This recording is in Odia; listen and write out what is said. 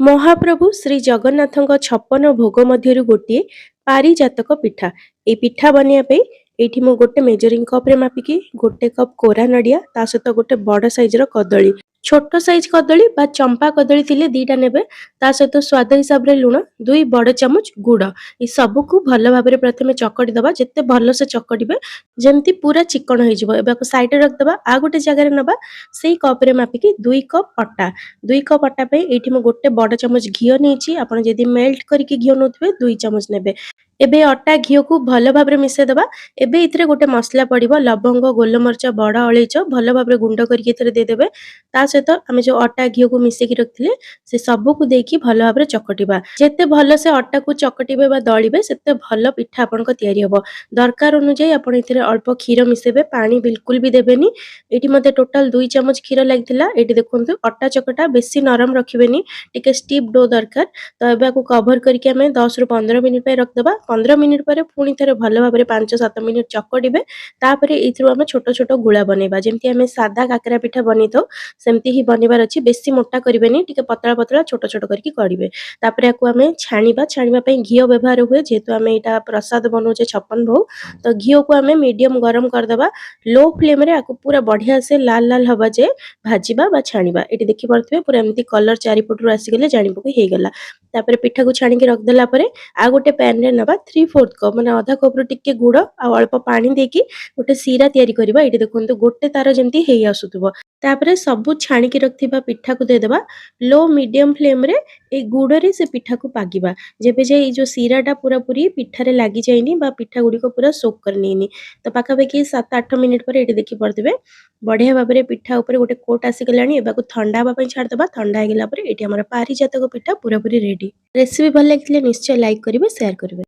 महाप्रभु श्री जगन्नाथଙ୍କ 56 ଭୋଗ ମଧ୍ୟରୁ ଗୋଟିଏ ପାରିଜାତକ ପିଠା। ଏଇ ପିଠା ବନେଇବା ପାଇଁ ଏଇଠି ମୁଁ ଗୋଟେ ମେଜରିଂ କପରେ ମାପିକି ଗୋଟେ କପ୍ କୋରା ନଡ଼ିଆ ତା ସହିତ ଗୋଟେ ବଡ଼ ସାଇଜର କଦଳୀ, ଛୋଟ ସାଇଜ କଦଳୀ ବା ଚମ୍ପା କଦଳୀ ଥିଲେ ଦିଟା ନେବେ। ତା ସହିତ ସ୍ୱାଦ ହିସାବରେ ଲୁଣ, 2 ବଡ଼ ଚାମଚ ଗୁଡ଼। ଏ ସବୁକୁ ଭଲ ଭାବରେ ପ୍ରଥମେ ଚକଟି ଦବା। ଯେତେ ଭଲସେ ଚକଟିବେ ଯେମିତି ପୁରା ଚିକଣ ହେଇଯିବ। ଏବେ ଆକୁ ସାଇଡରେ ରଖିଦବା। ଆଉ ଗୋଟେ ଜାଗାରେ ନବା। ସେଇ କପରେ ମାପିକି 2 କପ୍ ଅଟା। 2 କପ୍ ଅଟା ପାଇଁ ଏଇଠି ମୁଁ ଗୋଟେ ବଡ଼ ଚାମଚ ଘିଅ ନେଇଛି। ଆପଣ ଯଦି ମେଲ୍ଟ କରିକି ଘିଅ ନଉଥିବେ 2 ଚାମଚ ନେବେ। ଏବେ ଅଟା ଘିଅକୁ ଭଲ ଭାବରେ ମିଶାଇ ଦେବା। ଏବେ ଏଥିରେ ଗୋଟେ ମସଲା ପଡ଼ିବ, ଲବଙ୍ଗ, ଗୋଲମରିଚ, ବଡ଼ ଅଳେଇଚ ଭଲ ଭାବରେ ଗୁଣ୍ଡ କରିକି ଏଥିରେ ଦେଇଦେବେ। ତା ସହିତ ଆମେ ଯେଉଁ ଅଟା ଘିଅକୁ ମିଶେଇକି ରଖିଥିଲେ ସେ ସବୁକୁ ଦେଇକି ଭଲ ଭାବରେ ଚକଟିବା। ଯେତେ ଭଲସେ ଅଟାକୁ ଚକଟିବେ ବା ଦଳିବେ ସେତେ ଭଲ ପିଠା ଆପଣଙ୍କ ତିଆରି ହେବ। ଦରକାର ଅନୁଯାୟୀ ଆପଣ ଏଥିରେ ଅଳ୍ପ କ୍ଷୀର ମିଶେଇବେ, ପାଣି ବିଲକୁଲ ବି ଦେବେନି। ଏଠି ମୋତେ ଟୋଟାଲ 2 ଚାମଚ କ୍ଷୀର ଲାଗିଥିଲା। ଏଠି ଦେଖନ୍ତୁ ଅଟା ଚକଟା ବେଶୀ ନରମ ରଖିବେନି, ଟିକେ ଷ୍ଟିଫ୍ ଡୋ ଦରକାର। ତ ଏବେ ଆକୁ କଭର କରିକି ଆମେ 10 ରୁ 15 ମିନିଟ୍ ପାଇଁ ରଖିଦେବା। 15 ମିନିଟ୍ ପରେ ପୁଣି ଥରେ ଭଲ ଭାବରେ 5-7 ମିନିଟ୍ ଚକଟିବେ। ତାପରେ ଏଇଥିରୁ ଆମେ ଛୋଟ ଛୋଟ ଗୁଳା ବନେଇବା, ଯେମିତି ଆମେ ସାଧା କାକରା ପିଠା ବନେଇଥାଉ ସେମିତି ହିଁ ବନେଇବାର ଅଛି। ବେଶୀ ମୋଟା କରିବେନି, ଟିକେ ପତଳା ପତଳା ଛୋଟ ଛୋଟ କରିକି କରିବେ। ତାପରେ ଆକୁ ଆମେ ଛାଣିବା। ଛାଣିବା ପାଇଁ ଘିଅ ବ୍ୟବହାର ହୁଏ, ଯେହେତୁ ଆମେ ଏଇଟା ପ୍ରସାଦ ବନଉଛେ 56 ଭୋଗ। ତ ଘିଅକୁ ଆମେ ମିଡିୟମ ଗରମ କରିଦେବା। लो फ्लेम रे आकु पूरा बढ़िया से लाल लाल हवा जे भाजिबा बा छाणीबा। एटी देखि परथबे पूरा एमती कलर चारिपटु आसीगले जानिबो कि हेगला। तापर पिठा को छाणी के रख देला परे आ गोटे पैन रे नबा 3/4 कप माने आधा कप रो टिके गुड़ आ अल्प पानी देकी गोटे सीरा तयारी करबा। एटी देखंतु गोटे तार जेमती हेई आसुतबो। तापरे सबु छाणी के रखथिबा पिठा को दे देबा। लो मीडियम फ्लेम रे ए गुड़ रे से पिठा को पागिबा। जेबे जे जो सीराटा पूरा पूरी पिठा रे लागि जाइनी बा पिठा गुडी को पूरा सोक कर नेनी। तो पाखापाखि 7-8 मिनिट पर एटी देखि पड़थिबे बढ़िया भाबरे पिठा ऊपर गोटे कोट आसीगलानी। एबाकू ठंडा हवा पई छाड़ दबा। ठंडा हेगला परे एटी हमर पारिजातक पिठा पूरा पूरी रेडी। रेसिपी भल लागिले निश्चय लाइक करिवे, शेयर करिवे।